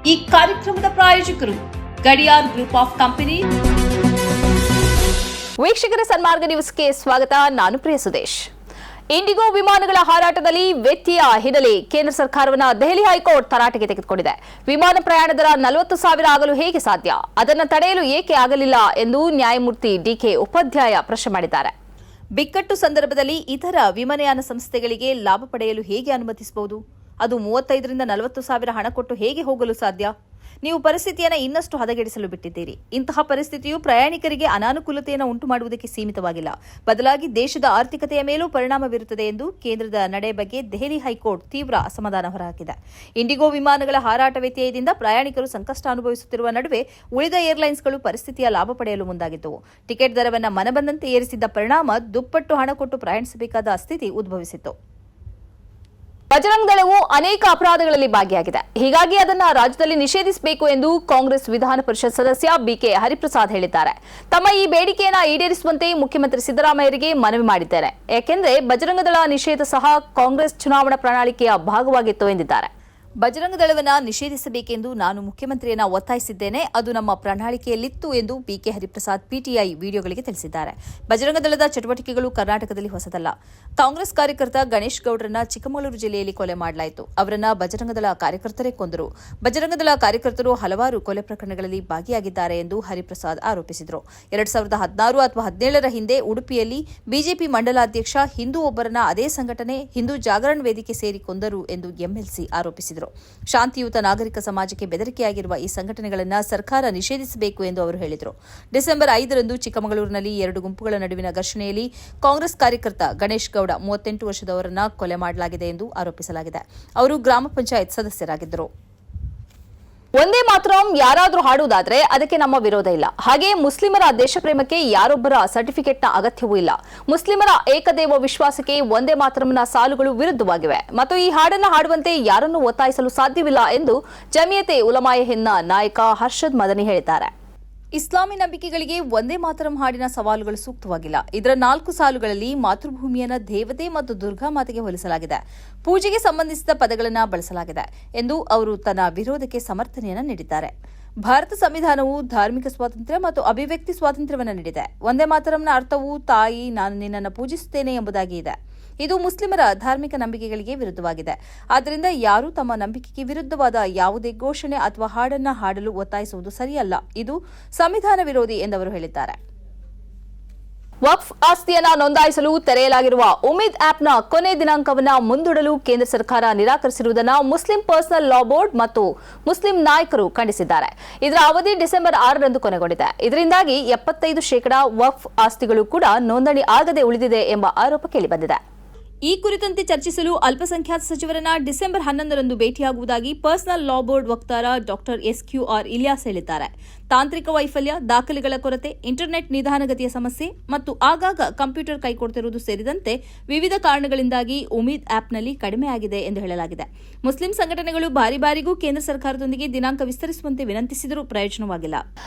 ಈ ಕಾರ್ಯಕ್ರಮದ ಪ್ರಾಯೋಜಕರು ಗಡಿಯಾರ್ ಗ್ರೂಪ್ ಆಫ್ ಕಂಪನಿ. ವೀಕ್ಷಕರ ಸನ್ಮಾರ್ಗ ನ್ಯೂಸ್ಗೆ ಸ್ವಾಗತ. ನಾನು ಪ್ರಿಯ ಸುದೇಶ್. ಇಂಡಿಗೋ ವಿಮಾನಗಳ ಹಾರಾಟದಲ್ಲಿ ವ್ಯತ್ಯಯ ಹಿನ್ನೆಲೆ ಕೇಂದ್ರ ಸರ್ಕಾರವನ್ನು ದೆಹಲಿ ಹೈಕೋರ್ಟ್ ತರಾಟೆಗೆ ತೆಗೆದುಕೊಂಡಿದೆ. ವಿಮಾನ ಪ್ರಯಾಣ ದರ 40,000 ಆಗಲು ಹೇಗೆ ಸಾಧ್ಯ? ಅದನ್ನು ತಡೆಯಲು ಏಕೆ ಆಗಲಿಲ್ಲ ಎಂದು ನ್ಯಾಯಮೂರ್ತಿ ಡಿಕೆ ಉಪಾಧ್ಯಾಯ ಪ್ರಶ್ನೆ ಮಾಡಿದ್ದಾರೆ. ಬಿಕ್ಕಟ್ಟು ಸಂದರ್ಭದಲ್ಲಿ ಇತರ ವಿಮಾನಯಾನ ಸಂಸ್ಥೆಗಳಿಗೆ ಲಾಭ ಪಡೆಯಲು ಹೇಗೆ ಅನುಮತಿಸಬಹುದು? ಅದು 35ರಿಂದ 40,000 ಹಣ ಕೊಟ್ಟು ಹೇಗೆ ಹೋಗಲು ಸಾಧ್ಯ? ನೀವು ಪರಿಸ್ಥಿತಿಯನ್ನು ಇನ್ನಷ್ಟು ಹದಗೆಡಿಸಲು ಬಿಟ್ಟಿದ್ದೀರಿ. ಇಂತಹ ಪರಿಸ್ಥಿತಿಯು ಪ್ರಯಾಣಿಕರಿಗೆ ಅನಾನುಕೂಲತೆಯನ್ನು ಉಂಟು ಮಾಡುವುದಕ್ಕೆ ಸೀಮಿತವಾಗಿಲ್ಲ, ಬದಲಾಗಿ ದೇಶದ ಆರ್ಥಿಕತೆಯ ಮೇಲೂ ಪರಿಣಾಮ ಬೀರುತ್ತದೆ ಎಂದು ಕೇಂದ್ರದ ನಡೆ ಬಗ್ಗೆ ದೆಹಲಿ ಹೈಕೋರ್ಟ್ ತೀವ್ರ ಅಸಮಾಧಾನ ಹೊರಹಾಕಿದೆ. ಇಂಡಿಗೋ ವಿಮಾನಗಳ ಹಾರಾಟ ವ್ಯತ್ಯಯದಿಂದ ಪ್ರಯಾಣಿಕರು ಸಂಕಷ್ಟ ಅನುಭವಿಸುತ್ತಿರುವ ನಡುವೆ ಉಳಿದ ಏರ್ಲೈನ್ಸ್ಗಳು ಪರಿಸ್ಥಿತಿಯ ಲಾಭ ಪಡೆಯಲು ಮುಂದಾಗಿದ್ದವು. ಟಿಕೆಟ್ ದರವನ್ನು ಮನಬಂದಂತೆ ಏರಿಸಿದ್ದ ಪರಿಣಾಮ ದುಪ್ಪಟ್ಟು ಹಣ ಕೊಟ್ಟು ಪ್ರಯಾಣಿಸಬೇಕಾದ ಸ್ಥಿತಿ ಉದ್ಭವಿಸಿತ್ತು. ಬಜರಂಗ್ ದಳವು ಅನೇಕ ಅಪರಾಧಗಳಲ್ಲಿ ಭಾಗಿಯಾಗಿದೆ, ಹೀಗಾಗಿ ಅದನ್ನು ರಾಜ್ಯದಲ್ಲಿ ನಿಷೇಧಿಸಬೇಕು ಎಂದು ಕಾಂಗ್ರೆಸ್ ವಿಧಾನ ಪರಿಷತ್ ಸದಸ್ಯ ಬಿಕೆ ಹರಿಪ್ರಸಾದ್ ಹೇಳಿದ್ದಾರೆ. ತಮ್ಮ ಈ ಬೇಡಿಕೆಯನ್ನು ಈಡೇರಿಸುವಂತೆ ಮುಖ್ಯಮಂತ್ರಿ ಸಿದ್ದರಾಮಯ್ಯರಿಗೆ ಮನವಿ ಮಾಡಿದ್ದಾರೆ. ಯಾಕೆಂದರೆ ಬಜರಂಗ ದಳ ನಿಷೇಧ ಸಹ ಕಾಂಗ್ರೆಸ್ ಚುನಾವಣಾ ಪ್ರಣಾಳಿಕೆಯ ಭಾಗವಾಗಿತ್ತು ಎಂದಿದ್ದಾರೆ. ಬಜರಂಗ ದಳವನ್ನು ನಿಷೇಧಿಸಬೇಕೆಂದು ನಾನು ಮುಖ್ಯಮಂತ್ರಿಯನ್ನ ಒತ್ತಾಯಿಸಿದ್ದೇನೆ, ಅದು ನಮ್ಮ ಪ್ರಣಾಳಿಕೆಯಲ್ಲಿತ್ತು ಎಂದು ಬಿಕೆ ಹರಿಪ್ರಸಾದ್ ಪಿಟಿಐ ವಿಡಿಯೋಗಳಿಗೆ ತಿಳಿಸಿದ್ದಾರೆ. ಬಜರಂಗ ದಳದ ಚಟುವಟಿಕೆಗಳು ಕರ್ನಾಟಕದಲ್ಲಿ ಹೊಸದಲ್ಲ. ಕಾಂಗ್ರೆಸ್ ಕಾರ್ಯಕರ್ತ ಗಣೇಶ್ ಗೌಡ್ರನ್ನ ಚಿಕ್ಕಮಗಳೂರು ಜಿಲ್ಲೆಯಲ್ಲಿ ಕೊಲೆ ಮಾಡಲಾಯಿತು. ಅವರನ್ನ ಬಜರಂಗ ದಳ ಕಾರ್ಯಕರ್ತರೇ ಕೊಂದರು. ಬಜರಂಗ ದಳ ಕಾರ್ಯಕರ್ತರು ಹಲವಾರು ಕೊಲೆ ಪ್ರಕರಣಗಳಲ್ಲಿ ಭಾಗಿಯಾಗಿದ್ದಾರೆ ಎಂದು ಹರಿಪ್ರಸಾದ್ ಆರೋಪಿಸಿದರು. 2016 ಅಥವಾ 17ರ ಹಿಂದೆ ಉಡುಪಿಯಲ್ಲಿ ಬಿಜೆಪಿ ಮಂಡಲಾಧ್ಯಕ್ಷ ಹಿಂದೂ ಒಬ್ಬರನ್ನ ಅದೇ ಸಂಘಟನೆ ಹಿಂದೂ ಜಾಗರಣ ವೇದಿಕೆ ಸೇರಿ ಕೊಂದರು ಎಂದು ಎಂಎಲ್ಸಿ ಆರೋಪಿಸಿದರು. ಶಾಂತಿಯುತ ನಾಗರಿಕ ಸಮಾಜಕ್ಕೆ ಬೆದರಿಕೆಯಾಗಿರುವ ಈ ಸಂಘಟನೆಗಳನ್ನು ಸರ್ಕಾರ ನಿಷೇಧಿಸಬೇಕು ಎಂದು ಅವರು ಹೇಳಿದರು. ಡಿಸೆಂಬರ್ 5ರಂದು ಚಿಕ್ಕಮಗಳೂರಿನಲ್ಲಿ 2 ಗುಂಪುಗಳ ನಡುವಿನ ಘರ್ಷಣೆಯಲ್ಲಿ ಕಾಂಗ್ರೆಸ್ ಕಾರ್ಯಕರ್ತ ಗಣೇಶ್ ಗೌಡ 38 ವರ್ಷದವರನ್ನ ಕೊಲೆ ಮಾಡಲಾಗಿದೆ ಎಂದು ಆರೋಪಿಸಲಾಗಿದೆ. ಅವರು ಗ್ರಾಮ ಪಂಚಾಯತ್ ಸದಸ್ಯರಾಗಿದ್ದರು. ಒಂದೇ ಮಾತರಂ ಯಾರಾದರೂ ಹಾಡುವುದಾದ್ರೆ ಅದಕ್ಕೆ ನಮ್ಮ ವಿರೋಧ ಇಲ್ಲ. ಹಾಗೆ ಮುಸ್ಲಿಮರ ದೇಶಪ್ರೇಮಕ್ಕೆ ಯಾರೊಬ್ಬರ ಸರ್ಟಿಫಿಕೇಟ್ನ ಅಗತ್ಯವೂ ಇಲ್ಲ. ಮುಸ್ಲಿಮರ ಏಕದೇವ ವಿಶ್ವಾಸಕ್ಕೆ ಒಂದೇ ಮಾತರಂನ ಸಾಲುಗಳು ವಿರುದ್ಧವಾಗಿವೆ ಮತ್ತು ಈ ಹಾಡನ್ನು ಹಾಡುವಂತೆ ಯಾರನ್ನೂ ಒತ್ತಾಯಿಸಲು ಸಾಧ್ಯವಿಲ್ಲ ಎಂದು ಜಮಿಯತೆ ಉಲಮಾಯೆ ಹಿಂದ್ನ ನಾಯಕ ಹರ್ಷದ್ ಮದನಿ ಹೇಳಿದ್ದಾರೆ. ಇಸ್ಲಾಮಿ ನಂಬಿಕೆಗಳಿಗೆ ಒಂದೇ ಮಾತರಂ ಹಾಡಿನ ಸವಾಲುಗಳು ಸೂಕ್ತವಾಗಿಲ್ಲ. ಇದರ 4 ಸಾಲುಗಳಲ್ಲಿ ಮಾತೃಭೂಮಿಯನ್ನ ದೇವತೆ ಮತ್ತು ದುರ್ಗಾ ಮಾತೆಗೆ ಹೋಲಿಸಲಾಗಿದೆ, ಪೂಜೆಗೆ ಸಂಬಂಧಿಸಿದ ಪದಗಳನ್ನು ಬಳಸಲಾಗಿದೆ ಎಂದು ಅವರು ತನ್ನ ವಿರೋಧಕ್ಕೆ ಸಮರ್ಥನೆಯನ್ನು ನೀಡಿದ್ದಾರೆ. ಭಾರತ ಸಂವಿಧಾನವು ಧಾರ್ಮಿಕ ಸ್ವಾತಂತ್ರ್ಯ ಮತ್ತು ಅಭಿವ್ಯಕ್ತಿ ಸ್ವಾತಂತ್ರ್ಯವನ್ನು ನೀಡಿದೆ. ಒಂದೇ ಮಾತರಂನ ಅರ್ಥವು ತಾಯಿ ನಾನು ನಿನ್ನನ್ನು ಪೂಜಿಸುತ್ತೇನೆ ಎಂಬುದಾಗಿ ಇದೆ. ಇದು ಮುಸ್ಲಿಮರ ಧಾರ್ಮಿಕ ನಂಬಿಕೆಗಳಿಗೆ ವಿರುದ್ಧವಾಗಿದೆ. ಆದ್ದರಿಂದ ಯಾರೂ ತಮ್ಮ ನಂಬಿಕೆಗೆ ವಿರುದ್ಧವಾದ ಯಾವುದೇ ಘೋಷಣೆ ಅಥವಾ ಹಾಡನ್ನು ಹಾಡಲು ಒತ್ತಾಯಿಸುವುದು ಸರಿಯಲ್ಲ. ಇದು ಸಂವಿಧಾನ ವಿರೋಧಿ ಎಂದವರು ಹೇಳಿದ್ದಾರೆ. ವಕ್ಫ್ ಆಸ್ತಿಯನ್ನು ನೋಂದಾಯಿಸಲು ತೆರೆಯಲಾಗಿರುವ ಉಮೀದ್ ಆಪ್ನ ಕೊನೆ ದಿನಾಂಕವನ್ನು ಮುಂದೂಡಲು ಕೇಂದ್ರ ಸರ್ಕಾರ ನಿರಾಕರಿಸಿರುವುದನ್ನು ಮುಸ್ಲಿಂ ಪರ್ಸನಲ್ ಲಾ ಬೋರ್ಡ್ ಮತ್ತು ಮುಸ್ಲಿಂ ನಾಯಕರು ಖಂಡಿಸಿದ್ದಾರೆ. ಇದರ ಅವಧಿ ಡಿಸೆಂಬರ್ 6ರಂದು ಕೊನೆಗೊಂಡಿದೆ. ಇದರಿಂದಾಗಿ 75% ವಕ್ಫ್ ಆಸ್ತಿಗಳು ಕೂಡ ನೋಂದಣಿ ಆಗದೆ ಉಳಿದಿದೆ ಎಂಬ ಆರೋಪ ಕೇಳಿಬಂದಿದೆ. ಈ ಕುರಿತಂತೆ ಚರ್ಚಿಸಲು ಅಲ್ಪಸಂಖ್ಯಾತ ಸಚಿವರನ್ನ ಡಿಸೆಂಬರ್ 11ರಂದು ಭೇಟಿಯಾಗುವುದಾಗಿ ಪರ್ಸನಲ್ ಲಾ ಬೋರ್ಡ್ ವಕ್ತಾರ ಡಾಕ್ಟರ್ SQR ಇಲಿಯಾಸ್ ಹೇಳಿದ್ದಾರೆ. ತಾಂತ್ರಿಕ ವೈಫಲ್ಯ, ದಾಖಲೆಗಳ ಕೊರತೆ, ಇಂಟರ್ನೆಟ್ ನಿಧಾನಗತಿಯ ಸಮಸ್ಯೆ ಮತ್ತು ಆಗಾಗ ಕಂಪ್ಯೂಟರ್ ಕೈಕೊಡುತ್ತಿರುವುದು ಸೇರಿದಂತೆ ವಿವಿಧ ಕಾರಣಗಳಿಂದಾಗಿ ಉಮೀದ್ ಆಪ್ನಲ್ಲಿ ಕಡಿಮೆಯಾಗಿದೆ ಎಂದು ಹೇಳಲಾಗಿದೆ. ಮುಸ್ಲಿಂ ಸಂಘಟನೆಗಳು ಬಾರಿಗೂ ಕೇಂದ್ರ ಸರ್ಕಾರದೊಂದಿಗೆ ದಿನಾಂಕ ವಿಸ್ತರಿಸುವಂತೆ ವಿನಂತಿಸಿದರೂ ಪ್ರಯೋಜನವಾಗಿಲ್ಲ.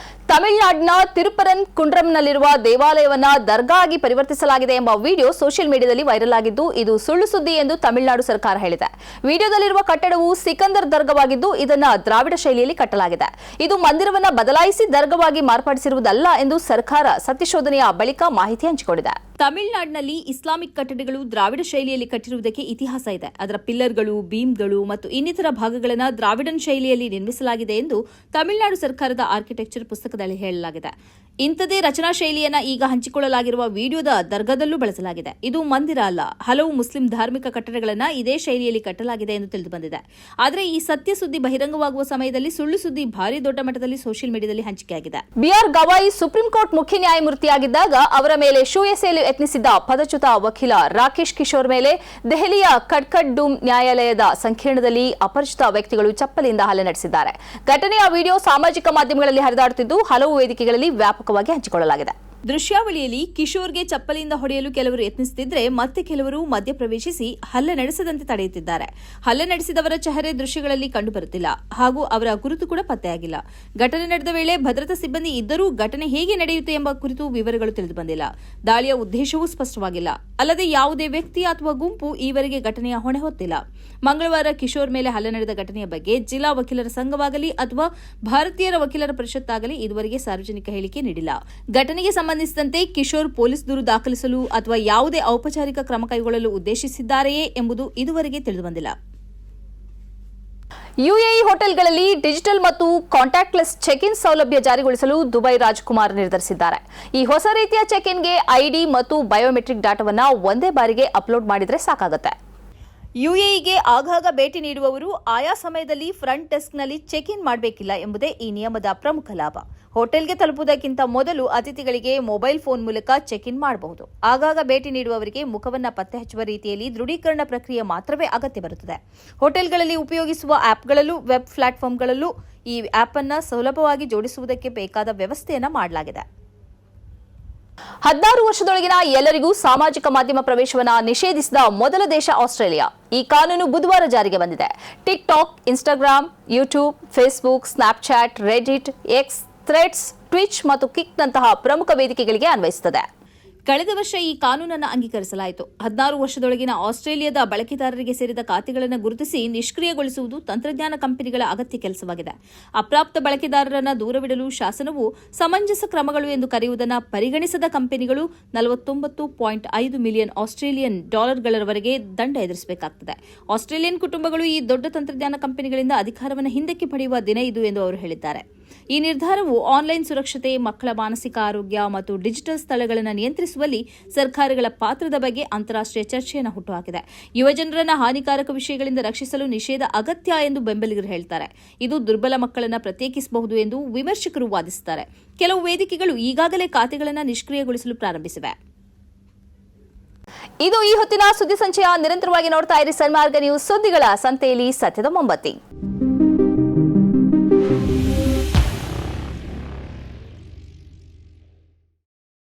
ತಮಿಳುನಾಡಿನ ತಿರುಪರನ್ ಕುಂಡ್ರಂನಲ್ಲಿರುವ ದೇವಾಲಯವನ್ನ ದರ್ಗಾ ಆಗಿ ಪರಿವರ್ತಿಸಲಾಗಿದೆ ಎಂಬ ವಿಡಿಯೋ ಸೋಷಿಯಲ್ ಮೀಡಿಯಾದಲ್ಲಿ ವೈರಲ್ ಆಗಿದ್ದು, ಇದು ಸುಳ್ಳು ಸುದ್ದಿ ಎಂದು ತಮಿಳುನಾಡು ಸರ್ಕಾರ ಹೇಳಿದೆ. ವಿಡಿಯೋದಲ್ಲಿರುವ ಕಟ್ಟಡವು ಸಿಕಂದರ್ ದರ್ಗವಾಗಿದ್ದು ಇದನ್ನು ದ್ರಾವಿಡ ಶೈಲಿಯಲ್ಲಿ ಕಟ್ಟಲಾಗಿದೆ. ಇದು ಮಂದಿರವನ್ನು ಬದಲಾಯಿಸಿ ದರ್ಗವಾಗಿ ಮಾರ್ಪಡಿಸಿರುವುದಲ್ಲ ಎಂದು ಸರ್ಕಾರ ಸತ್ಯಶೋಧನೆಯ ಬಳಿಕ ಮಾಹಿತಿ ಹಂಚಿಕೊಂಡಿದೆ. ತಮಿಳುನಾಡಿನಲ್ಲಿ ಇಸ್ಲಾಮಿಕ್ ಕಟ್ಟಡಗಳು ದ್ರಾವಿಡ ಶೈಲಿಯಲ್ಲಿ ಕಟ್ಟಿರುವುದಕ್ಕೆ ಇತಿಹಾಸ ಇದೆ. ಅದರ ಪಿಲ್ಲರ್ಗಳು, ಬೀಮ್ಗಳು ಮತ್ತು ಇನ್ನಿತರ ಭಾಗಗಳನ್ನು ದ್ರಾವಿಡನ್ ಶೈಲಿಯಲ್ಲಿ ನಿರ್ಮಿಸಲಾಗಿದೆ ಎಂದು ತಮಿಳುನಾಡು ಸರ್ಕಾರದ ಆರ್ಕಿಟೆಕ್ಚರ್ ಪುಸ್ತಕದಲ್ಲಿ ಹೇಳಲಾಗಿದೆ. ಇಂಥದೇ ರಚನಾ ಶೈಲಿಯನ್ನು ಈಗ ಹಂಚಿಕೊಳ್ಳಲಾಗಿರುವ ವಿಡಿಯೋದ ದರ್ಗಾದಲ್ಲೂ ಬಳಸಲಾಗಿದೆ. ಇದು ಮಂದಿರ ಅಲ್ಲ. ಹಲವು ಮುಸ್ಲಿಂ ಧಾರ್ಮಿಕ ಕಟ್ಟಡಗಳನ್ನು ಇದೇ ಶೈಲಿಯಲ್ಲಿ ಕಟ್ಟಲಾಗಿದೆ ಎಂದು ತಿಳಿದುಬಂದಿದೆ. ಆದರೆ ಈ ಸತ್ಯ ಸುದ್ದಿ ಬಹಿರಂಗವಾಗುವ ಸಮಯದಲ್ಲಿ ಸುಳ್ಳು ಸುದ್ದಿ ಭಾರಿ ದೊಡ್ಡ ಮಟ್ಟದಲ್ಲಿ ಸೋಷಿಯಲ್ ಮೀಡಿಯಾದಲ್ಲಿ ಹಂಚಿಕೆಯಾಗಿದೆ. ಬಿಆರ್ ಗವಾಯಿ ಸುಪ್ರೀಂ ಕೋರ್ಟ್ ಮುಖ್ಯ ನ್ಯಾಯಮೂರ್ತಿಯಾಗಿದ್ದಾಗ ಅವರ ಮೇಲೆ ಶೂ ಎಸೆಯಲು ಯತ್ನಿಸಿದ್ದ ಪದಚ್ಯುತ ವಕೀಲ ರಾಕೇಶ್ ಕಿಶೋರ್ ಮೇಲೆ ದೆಹಲಿಯ ಕಡ್ಕಡ್ ಡೂಮ್ ನ್ಯಾಯಾಲಯದ ಸಂಕೀರ್ಣದಲ್ಲಿ ಅಪರಿಚಿತ ವ್ಯಕ್ತಿಗಳು ಚಪ್ಪಲಿಯಿಂದ ಹಲ್ಲೆ ನಡೆಸಿದ್ದಾರೆ. ಘಟನೆಯ ವಿಡಿಯೋ ಸಾಮಾಜಿಕ ಮಾಧ್ಯಮಗಳಲ್ಲಿ ಹರಿದಾಡುತ್ತಿದ್ದು ಹಲವು ವೇದಿಕೆಗಳಲ್ಲಿ ವ್ಯಾಪಕವಾಗಿ ಹಂಚಿಕೊಳ್ಳಲಾಗಿದೆ. ದೃಶ್ಯಾವಳಿಯಲ್ಲಿ ಕಿಶೋರ್ಗೆ ಚಪ್ಪಲಿಯಿಂದ ಹೊಡೆಯಲು ಕೆಲವರು ಯತ್ನಿಸುತ್ತಿದ್ದರೆ ಮತ್ತೆ ಕೆಲವರು ಮಧ್ಯಪ್ರವೇಶಿಸಿ ಹಲ್ಲೆ ನಡೆಸದಂತೆ ತಡೆಯುತ್ತಿದ್ದಾರೆ. ಹಲ್ಲೆ ನಡೆಸಿದವರ ಚೆಹರೆ ದೃಶ್ಯಗಳಲ್ಲಿ ಕಂಡುಬರುತ್ತಿಲ್ಲ ಹಾಗೂ ಅವರ ಗುರುತು ಕೂಡ ಪತ್ತೆಯಾಗಿಲ್ಲ. ಘಟನೆ ನಡೆದ ವೇಳೆ ಭದ್ರತಾ ಸಿಬ್ಬಂದಿ ಇದ್ದರೂ ಘಟನೆ ಹೇಗೆ ನಡೆಯುತ್ತೆ ಎಂಬ ಕುರಿತು ವಿವರಗಳು ತಿಳಿದುಬಂದಿಲ್ಲ. ದಾಳಿಯ ಉದ್ದೇಶವೂ ಸ್ಪಷ್ಟವಾಗಿಲ್ಲ. ಅಲ್ಲದೆ ಯಾವುದೇ ವ್ಯಕ್ತಿ ಅಥವಾ ಗುಂಪು ಈವರೆಗೆ ಘಟನೆಯ ಹೊಣೆ ಹೊತ್ತಿಲ್ಲ. ಮಂಗಳವಾರ ಕಿಶೋರ್ ಮೇಲೆ ಹಲ್ಲೆ ನಡೆದ ಘಟನೆಯ ಬಗ್ಗೆ ಜಿಲ್ಲಾ ವಕೀಲರ ಸಂಘವಾಗಲಿ ಅಥವಾ ಭಾರತೀಯರ ವಕೀಲರ ಪರಿಷತ್ತಾಗಲಿ ಇದುವರೆಗೆ ಸಾರ್ವಜನಿಕ ಹೇಳಿಕೆ ನೀಡಿಲ್ಲ. ಘಟನೆಗೆ ಸಂಬಂಧಿಸಿದಂತೆ ಕಿಶೋರ್ ಪೊಲೀಸ್ ದೂರು ದಾಖಲಿಸಲು ಅಥವಾ ಯಾವುದೇ ಔಪಚಾರಿಕ ಕ್ರಮ ಕೈಗೊಳ್ಳಲು ಉದ್ದೇಶಿಸಿದ್ದಾರೆಯೇ ಎಂಬುದು ಇದುವರೆಗೆ ತಿಳಿದುಬಂದಿಲ್ಲ. ಯುಎಇ ಹೋಟೆಲ್ಗಳಲ್ಲಿ ಡಿಜಿಟಲ್ ಮತ್ತು ಕಾಂಟ್ಯಾಕ್ಟ್ಲೆಸ್ ಚೆಕ್ ಇನ್ ಸೌಲಭ್ಯ ಜಾರಿಗೊಳಿಸಲು ದುಬೈ ರಾಜಕುಮಾರ್ ನಿರ್ಧರಿಸಿದ್ದಾರೆ. ಈ ಹೊಸ ರೀತಿಯ ಚೆಕ್ ಇನ್ಗೆ ಐಡಿ ಮತ್ತು ಬಯೋಮೆಟ್ರಿಕ್ ಡಾಟಾವನ್ನು ಒಂದೇ ಬಾರಿಗೆ ಅಪ್ಲೋಡ್ ಮಾಡಿದರೆ ಸಾಕಾಗುತ್ತೆ. ಯುಎಇಗೆ ಆಗಾಗ ಭೇಟಿ ನೀಡುವವರು ಆಯಾ ಸಮಯದಲ್ಲಿ ಫ್ರಂಟ್ ಡೆಸ್ಕ್ನಲ್ಲಿ ಚೆಕ್ ಇನ್ ಮಾಡಬೇಕಿಲ್ಲ ಎಂಬುದೇ ಈ ನಿಯಮದ ಪ್ರಮುಖ ಲಾಭ. ಹೋಟೆಲ್ಗೆ ತಲುಪುವುದಕ್ಕಿಂತ ಮೊದಲು ಅತಿಥಿಗಳಿಗೆ ಮೊಬೈಲ್ ಫೋನ್ ಮೂಲಕ ಚೆಕ್ ಇನ್ ಮಾಡಬಹುದು. ಆಗಾಗ ಭೇಟಿ ನೀಡುವವರಿಗೆ ಮುಖವನ್ನು ಪತ್ತೆ ಹಚ್ಚುವ ರೀತಿಯಲ್ಲಿ ದೃಢೀಕರಣ ಪ್ರಕ್ರಿಯೆ ಮಾತ್ರವೇ ಅಗತ್ಯ ಬರುತ್ತದೆ. ಹೋಟೆಲ್ಗಳಲ್ಲಿ ಉಪಯೋಗಿಸುವ ಆಪ್ಗಳಲ್ಲೂ ವೆಬ್ ಪ್ಲಾಟ್ಫಾರ್ಮ್ಗಳಲ್ಲೂ ಈ ಆಪ್ ಅನ್ನು ಸುಲಭವಾಗಿ ಜೋಡಿಸುವುದಕ್ಕೆ ಬೇಕಾದ ವ್ಯವಸ್ಥೆಯನ್ನು ಮಾಡಲಾಗಿದೆ. 16 ವರ್ಷದೊಳಗಿನ ಎಲ್ಲರಿಗೂ ಸಾಮಾಜಿಕ ಮಾಧ್ಯಮ ಪ್ರವೇಶವನ್ನು ನಿಷೇಧಿಸಿದ ಮೊದಲ ದೇಶ ಆಸ್ಟ್ರೇಲಿಯಾ. ಈ ಕಾನೂನು ಬುಧವಾರ ಜಾರಿಗೆ ಬಂದಿದೆ. TikTok, Instagram, YouTube, Facebook, Snapchat, Reddit, X, Threads, Twitch ಮತ್ತು ಕಿಕ್ನಂತಹ ಪ್ರಮುಖ ವೇದಿಕೆಗಳಿಗೆ ಅನ್ವಯಿಸುತ್ತದೆ. ಕಳೆದ ವರ್ಷ ಈ ಕಾನೂನನ್ನು ಅಂಗೀಕರಿಸಲಾಯಿತು. 16 ವರ್ಷದೊಳಗಿನ ಆಸ್ಟ್ರೇಲಿಯಾದ ಬಳಕೆದಾರರಿಗೆ ಸೇರಿದ ಖಾತೆಗಳನ್ನು ಗುರುತಿಸಿ ನಿಷ್ಕ್ರಿಯಗೊಳಿಸುವುದು ತಂತ್ರಜ್ಞಾನ ಕಂಪನಿಗಳ ಅಗತ್ಯ ಕೆಲಸವಾಗಿದೆ. ಅಪ್ರಾಪ್ತ ಬಳಕೆದಾರರನ್ನು ದೂರವಿಡಲು ಶಾಸನವು ಸಮಂಜಸ ಕ್ರಮಗಳು ಎಂದು ಕರೆಯುವುದನ್ನು ಪರಿಗಣಿಸದ ಕಂಪನಿಗಳು $49.5 ಮಿಲಿಯನ್ ಆಸ್ಟ್ರೇಲಿಯನ್ ಡಾಲರ್ಗಳವರೆಗೆ ದಂಡ ಎದುರಿಸಬೇಕಾಗುತ್ತದೆ. ಆಸ್ಟ್ರೇಲಿಯನ್ ಕುಟುಂಬಗಳು ಈ ದೊಡ್ಡ ತಂತ್ರಜ್ಞಾನ ಕಂಪನಿಗಳಿಂದ ಅಧಿಕಾರವನ್ನು ಹಿಂದಕ್ಕೆ ಪಡೆಯುವ ದಿನ ಇದು ಎಂದು ಅವರು ಹೇಳಿದ್ದಾರೆ. ಈ ನಿರ್ಧಾರವು ಆನ್ಲೈನ್ ಸುರಕ್ಷತೆ, ಮಕ್ಕಳ ಮಾನಸಿಕ ಆರೋಗ್ಯ ಮತ್ತು ಡಿಜಿಟಲ್ ಸ್ಥಳಗಳನ್ನು ನಿಯಂತ್ರಿಸುವಲ್ಲಿ ಸರ್ಕಾರಗಳ ಪಾತ್ರದ ಬಗ್ಗೆ ಅಂತಾರಾಷ್ಟ್ರೀಯ ಚರ್ಚೆಯನ್ನು ಹುಟ್ಟುಹಾಕಿದೆ. ಯುವಜನರನ್ನು ಹಾನಿಕಾರಕ ವಿಷಯಗಳಿಂದ ರಕ್ಷಿಸಲು ನಿಷೇಧ ಅಗತ್ಯ ಎಂದು ಬೆಂಬಲಿಗರು ಹೇಳ್ತಾರೆ. ಇದು ದುರ್ಬಲ ಮಕ್ಕಳನ್ನು ಪ್ರತ್ಯೇಕಿಸಬಹುದು ಎಂದು ವಿಮರ್ಶಕರು ವಾದಿಸುತ್ತಾರೆ. ಕೆಲವು ವೇದಿಕೆಗಳು ಈಗಾಗಲೇ ಖಾತೆಗಳನ್ನು ನಿಷ್ಕ್ರಿಯಗೊಳಿಸಲು ಪ್ರಾರಂಭಿಸಿವೆ. ಇದು ಈ ಹೊತ್ತಿನ ಸುದ್ದಿ ಸಂಚಯ. ನಿರಂತರವಾಗಿ ನೋಡ್ತಾ ಇರಿ ಸನ್ಮಾರ್ಗ ನ್ಯೂಸ್. ಸುದ್ದಿಗಳ ಸಂತೆಯಲ್ಲಿ ಸತ್ಯದ ಮೊಂಬತ್ತಿ.